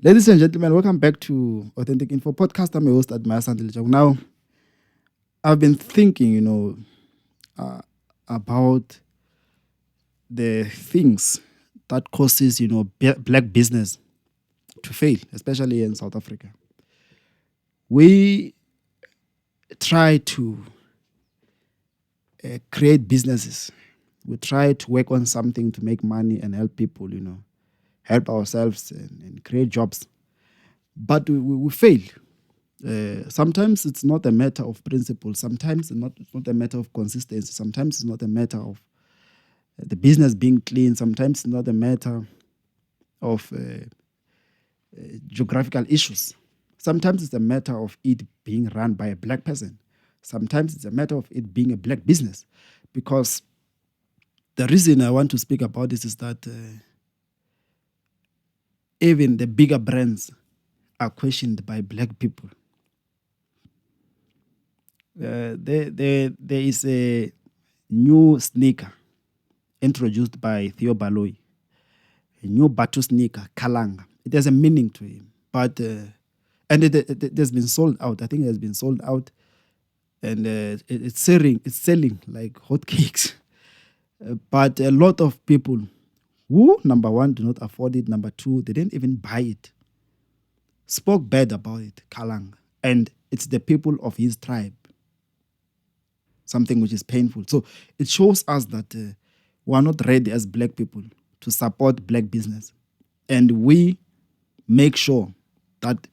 Ladies and gentlemen, welcome back to Authentic Info Podcast. I'm your host, Admire Sandile. Now, I've been thinking, about the things that causes, black business to fail, especially in South Africa. We try to create businesses. We try to work on something to make money and help people, help ourselves and create jobs. But we fail. Sometimes it's not a matter of principle. Sometimes it's not a matter of consistency. Sometimes it's not a matter of the business being clean. Sometimes it's not a matter of geographical issues. Sometimes it's a matter of it being run by a black person. Sometimes it's a matter of it being a black business. Because the reason I want to speak about this is that even the bigger brands are questioned by black people. There is a new sneaker introduced by Theo Baloyi, a new Batu sneaker, Kalanga. It has a meaning to him, but and it has been sold out. I think it has been sold out, and it's selling like hotcakes. But a lot of people who, number one, do not afford it. Number two, they didn't even buy it. Spoke bad about it, Kalanga, and it's the people of his tribe. Something which is painful. So it shows us that we are not ready as black people to support black business, and we make sure that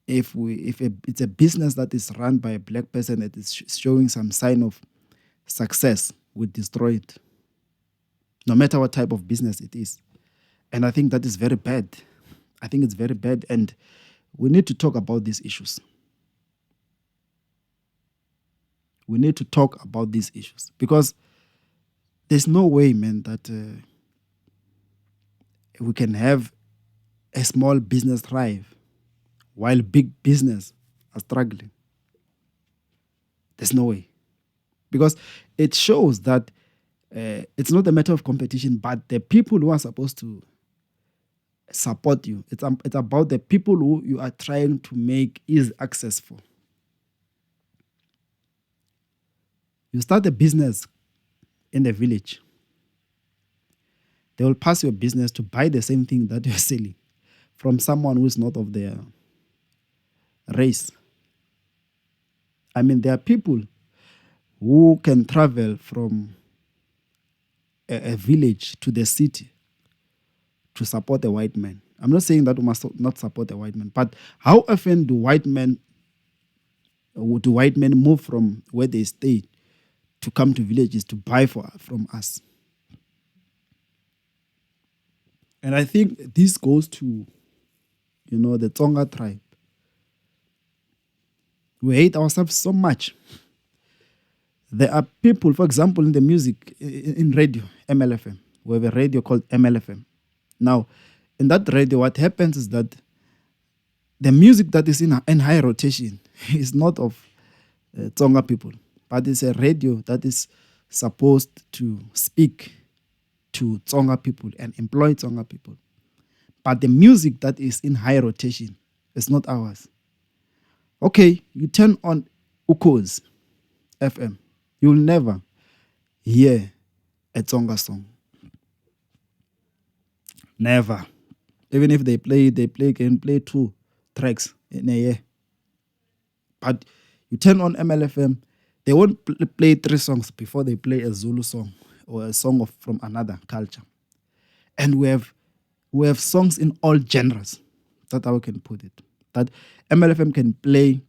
if it's a business that is run by a black person that is showing some sign of success, we destroy it, no matter what type of business it is. And I think that is very bad. I think it's very bad, and we need to talk about these issues. We need to talk about these issues because there's no way, man, that we can have a small business thrive while big business are struggling. There's no way. Because it shows that it's not a matter of competition, but the people who are supposed to support you, it's about the people who you are trying to make easy access for. You start a business in the village. They will pass your business to buy the same thing that you're selling from someone who is not of their race. I mean, there are people who can travel from a village to the city to support a white man. I'm not saying that we must not support a white man, but how often do white men move from where they stay to come to villages to buy from us? And I think this goes to, the Tsonga tribe. We hate ourselves so much. There are people, for example, in the music, in radio, MLFM. We have a radio called MLFM. Now, in that radio, what happens is that the music that is in high rotation is not of Tsonga people, but it's a radio that is supposed to speak to Tsonga people and employ Tsonga people. But the music that is in high rotation is not ours. Okay, you turn on Ukos FM. You'll never hear a Tsonga song. Never. Even if they can play 2 tracks in a year. But you turn on MLFM, they won't play 3 songs before they play a Zulu song or a song from another culture. And we have songs in all genres. That's how I can put it. That MLFM can play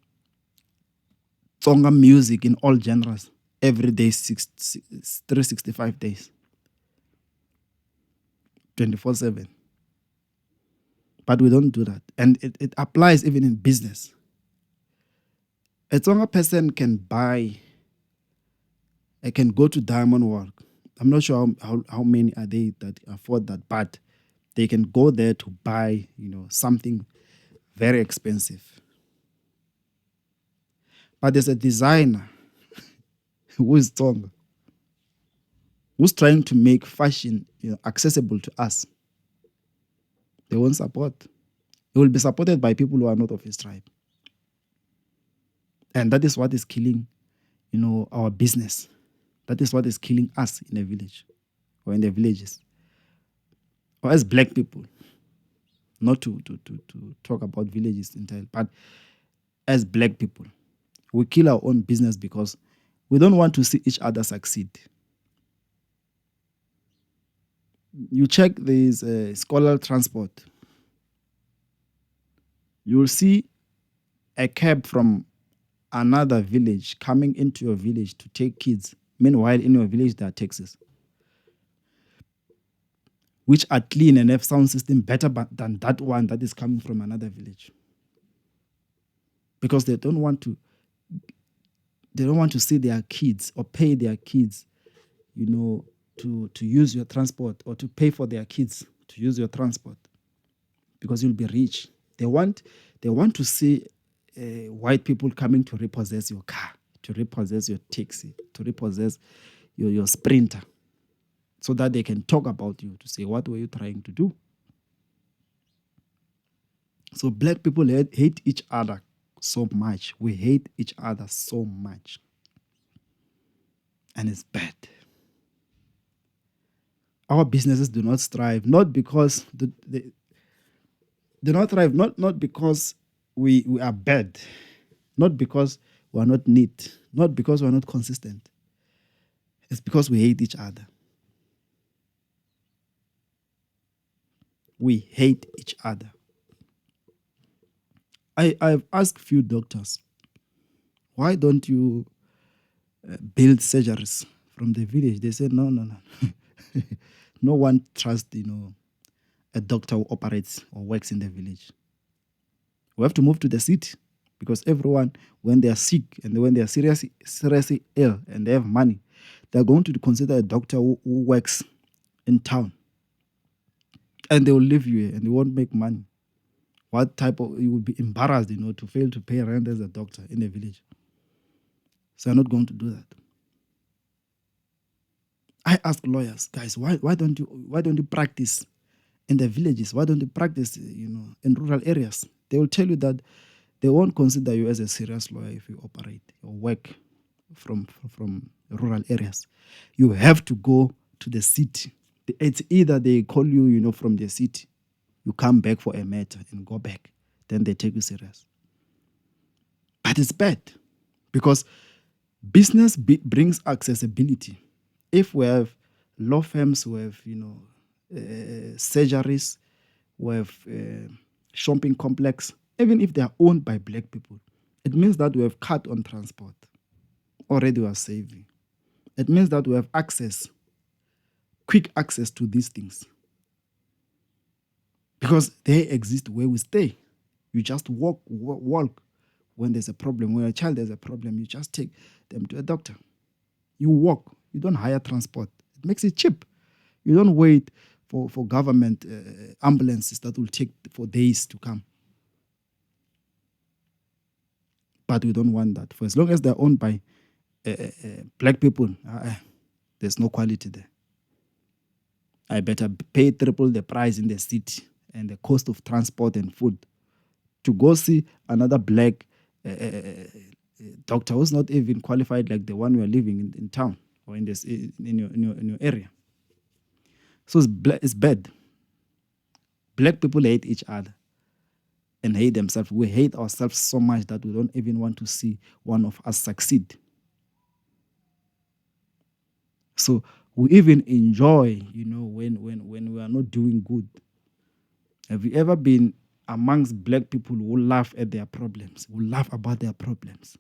Tsonga music in all genres every day, 365 days, 24/7. But we don't do that. And it applies even in business. A Tsonga person can go to Diamond Work. I'm not sure how many are they that afford that, but they can go there to buy, something very expensive. But there's a designer who is Tsonga, who's trying to make fashion accessible to us. They won't support. He will be supported by people who are not of his tribe. And that is what is killing, our business. That is what is killing us in a village or in the villages. Or as black people, not to talk about villages entirely, but as black people, we kill our own business because we don't want to see each other succeed. You check this scholar transport, you will see a cab from another village coming into your village to take kids. Meanwhile, in your village, there are taxis, which are clean and have sound system better than that one that is coming from another village. Because they don't want to see their kids or pay their kids, to use your transport, or to pay for their kids to use your transport, because you'll be rich. They want to see white people coming to repossess your car, to repossess your taxi, to repossess your sprinter, so that they can talk about you, to say, what were you trying to do? So black people hate each other so much. We hate each other so much. And it's bad. Our businesses do not thrive, not because they do not thrive, not because we are bad, not because we are not neat, not because we are not consistent. It's because we hate each other. We hate each other. I've asked few doctors, why don't you build surgeries from the village? They said, no. No one trusts, a doctor who operates or works in the village. We have to move to the city, because everyone, when they are sick and when they are seriously ill and they have money, they're going to consider a doctor who works in town. And they will leave you here and they won't make money. You would be embarrassed, to fail to pay rent as a doctor in the village. So I'm not going to do that. I ask lawyers, guys, why don't you practice in the villages? Why don't you practice, in rural areas? They will tell you that they won't consider you as a serious lawyer if you operate or work from rural areas. You have to go to the city. It's either they call you, from the city, you come back for a matter and go back, then they take you serious. But it's bad, because business brings accessibility. If we have law firms, we have, surgeries, we have shopping complex, even if they are owned by black people, it means that we have cut on transport. Already we are saving. It means that we have quick access to these things, because they exist where we stay. You just walk. When there's a problem, when a child has a problem, you just take them to a doctor. You walk. You don't hire transport. It makes it cheap. You don't wait for government ambulances that will take for days to come. But we don't want that. For as long as they're owned by black people, there's no quality there. I better pay triple the price in the city and the cost of transport and food to go see another black doctor who's not even qualified like the one we are living in town or in your area. So it's bad. Black people hate each other and hate themselves. We hate ourselves so much that we don't even want to see one of us succeed. So we even enjoy, when we are not doing good. Have you ever been amongst black people who laugh at their problems, who laugh about their problems?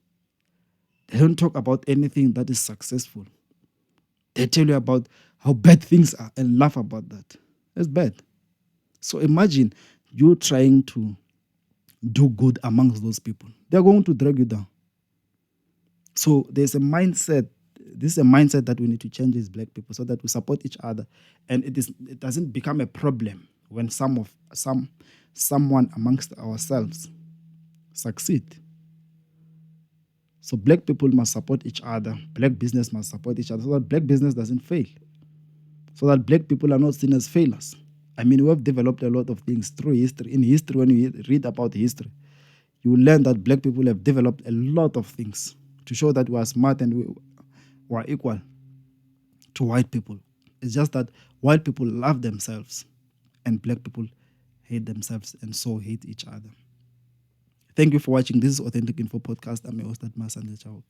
They don't talk about anything that is successful. They tell you about how bad things are and laugh about that. That's bad. So imagine you trying to do good amongst those people. They're going to drag you down. So there's a mindset. This is a mindset that we need to change as black people, so that we support each other, and it doesn't become a problem when someone amongst ourselves succeed. So black people must support each other. Black business must support each other, so that black business doesn't fail. So that black people are not seen as failures. I mean, we have developed a lot of things through history. In history, when you read about history, you will learn that black people have developed a lot of things to show that we are smart and we are equal to white people. It's just that white people love themselves and black people hate themselves and so hate each other. Thank you for watching. This is Authentic Info Podcast. I'm your host, Masande Chao.